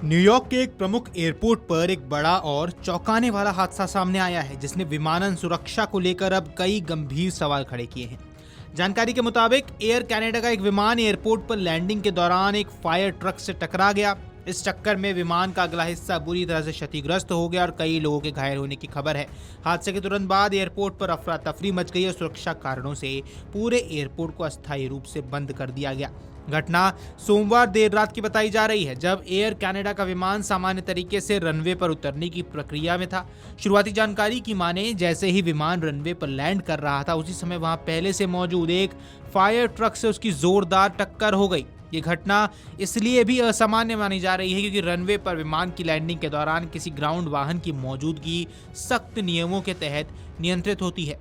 New York के एक प्रमुख एयरपोर्ट पर एक बड़ा और चौंकाने वाला हादसा सामने आया है, जिसने विमानन सुरक्षा को लेकर अब कई गंभीर सवाल खड़े किए हैं। जानकारी के मुताबिक एयर कनाडा का एक विमान एयरपोर्ट पर लैंडिंग के दौरान एक फायर ट्रक से टकरा गया। इस टक्कर में विमान का अगला हिस्सा बुरी तरह से क्षतिग्रस्त हो गया और कई लोगों के घायल होने की खबर है। हादसे के तुरंत बाद एयरपोर्ट पर अफरा तफरी मच गई और सुरक्षा कारणों से पूरे एयरपोर्ट को अस्थायी रूप से बंद कर दिया गया। घटना सोमवार देर रात की बताई जा रही है, जब एयर कनाडा का विमान सामान्य तरीके से रनवे पर उतरने की प्रक्रिया में था। शुरुआती जानकारी की माने, जैसे ही विमान रनवे पर लैंड कर रहा था, उसी समय वहां पहले से मौजूद एक फायर ट्रक से उसकी जोरदार टक्कर हो गई। ये घटना इसलिए भी असामान्य मानी जा रही है क्योंकि रनवे पर विमान की लैंडिंग के दौरान किसी ग्राउंड वाहन की मौजूदगी सख्त नियमों के तहत नियंत्रित होती है।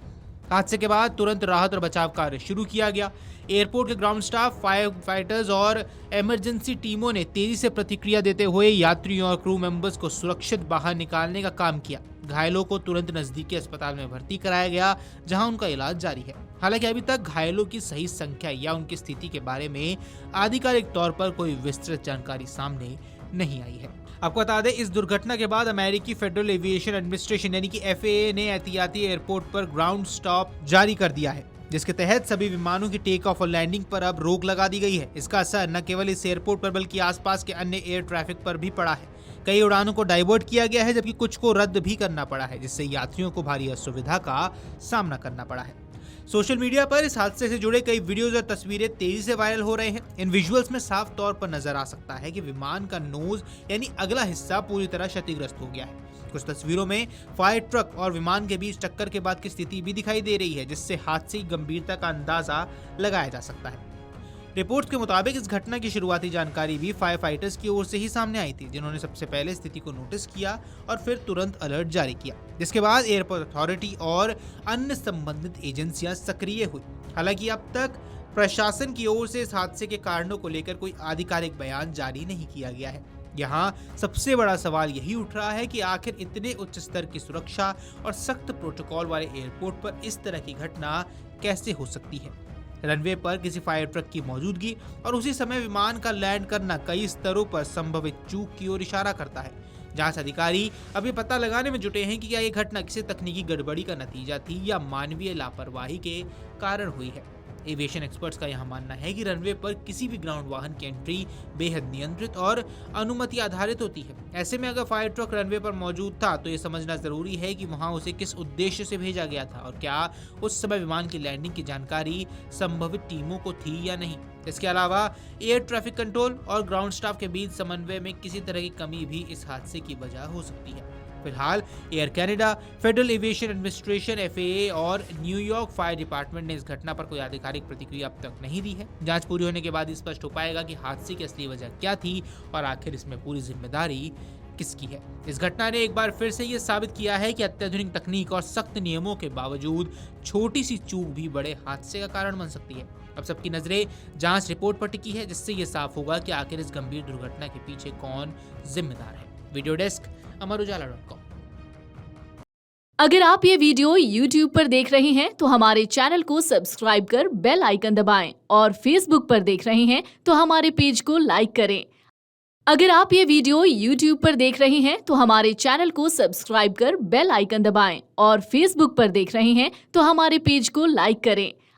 हादसे के बाद तुरंत राहत और बचाव कार्य शुरू किया गया। एयरपोर्ट के ग्राउंड स्टाफ, फायर फाइटर्स और इमरजेंसी टीमों ने तेजी से प्रतिक्रिया देते हुए यात्रियों और क्रू मेंबर्स को सुरक्षित बाहर निकालने का काम किया। घायलों को तुरंत नजदीकी अस्पताल में भर्ती कराया गया, जहां उनका इलाज जारी है। हालांकि अभी तक घायलों की सही संख्या या उनकी स्थिति के बारे में आधिकारिक तौर पर कोई विस्तृत जानकारी सामने नहीं आई है। आपको बता दें, इस दुर्घटना के बाद अमेरिकी फेडरल एविएशन एडमिनिस्ट्रेशन यानी कि FAA ने एहतियाती एयरपोर्ट पर ग्राउंड स्टॉप जारी कर दिया है, जिसके तहत सभी विमानों की टेक ऑफ और लैंडिंग पर अब रोक लगा दी गई है। इसका असर न केवल इस एयरपोर्ट पर बल्कि आसपास के अन्य एयर ट्रैफिक पर भी पड़ा है। कई उड़ानों को डाइवर्ट किया गया है, जबकि कुछ को रद्द भी करना पड़ा है, जिससे यात्रियों को भारी असुविधा का सामना करना पड़ा है। सोशल मीडिया पर इस हादसे से जुड़े कई वीडियोज और तस्वीरें तेजी से वायरल हो रहे हैं। इन विजुअल्स में साफ तौर पर नजर आ सकता है कि विमान का नोज यानी अगला हिस्सा पूरी तरह क्षतिग्रस्त हो गया है। कुछ तस्वीरों में फायर ट्रक और विमान के बीच टक्कर के बाद की स्थिति भी दिखाई दे रही है, जिससे हादसे की गंभीरता का अंदाजा लगाया जा सकता है। रिपोर्ट्स के मुताबिक इस घटना की शुरुआती जानकारी भी फायर फाइटर्स की ओर से ही सामने आई थी, जिन्होंने सबसे पहले स्थिति को नोटिस किया और फिर तुरंत अलर्ट जारी किया, जिसके बाद एयरपोर्ट अथॉरिटी और अन्य संबंधित एजेंसियां सक्रिय हुई। हालांकि अब तक प्रशासन की ओर से इस हादसे के कारणों को लेकर कोई आधिकारिक बयान जारी नहीं किया गया है। यहाँ सबसे बड़ा सवाल यही उठ रहा है कि आखिर इतने उच्च स्तर की सुरक्षा और सख्त प्रोटोकॉल वाले एयरपोर्ट पर इस तरह की घटना कैसे हो सकती है। रनवे पर किसी फायर ट्रक की मौजूदगी और उसी समय विमान का लैंड करना कई स्तरों पर संभवित चूक की ओर इशारा करता है। जांच अधिकारी अभी पता लगाने में जुटे हैं कि क्या ये घटना किसी तकनीकी गड़बड़ी का नतीजा थी या मानवीय लापरवाही के कारण हुई है। एविएशन एक्सपर्ट्स का यह मानना है कि रनवे पर किसी भी ग्राउंड वाहन की एंट्री बेहद नियंत्रित और अनुमति आधारित होती है। ऐसे में अगर फायर ट्रक रनवे पर मौजूद था तो ये समझना जरूरी है कि वहां उसे किस उद्देश्य से भेजा गया था और क्या उस समय विमान की लैंडिंग की जानकारी संभावित टीमों को थी या नहीं। इसके अलावा एयर ट्रैफिक कंट्रोल और ग्राउंड स्टाफ के बीच समन्वय में किसी तरह की कमी भी इस हादसे की वजह हो सकती है। फिलहाल air Canada, federal aviation administration FAA और न्यूयॉर्क फायर डिपार्टमेंट ने इस घटना पर कोई आधिकारिक प्रतिक्रिया अब तक नहीं दी है। जांच पूरी होने के बाद स्पष्ट हो पाएगा कि हादसे की असली वजह क्या थी और आखिर इसमें पूरी जिम्मेदारी किसकी है। इस घटना ने एक बार फिर से ये साबित किया है कि अत्याधुनिक तकनीक और सख्त नियमों के बावजूद छोटी सी चूक भी बड़े हादसे का कारण बन सकती है। अब सबकी नजरें जांच रिपोर्ट पर टिकी है, जिससे ये साफ होगा कि आखिर इस गंभीर दुर्घटना के पीछे कौन जिम्मेदार है। Video desk Amar Ujala dot com. अगर आप ये वीडियो YouTube पर देख रहे हैं तो हमारे चैनल को सब्सक्राइब कर बेल आइकन दबाएं और Facebook पर देख रहे हैं तो हमारे पेज को लाइक करें। अगर आप ये वीडियो YouTube पर देख रहे हैं तो हमारे चैनल को सब्सक्राइब कर बेल आइकन दबाएं और Facebook पर देख रहे हैं तो हमारे पेज को लाइक करें।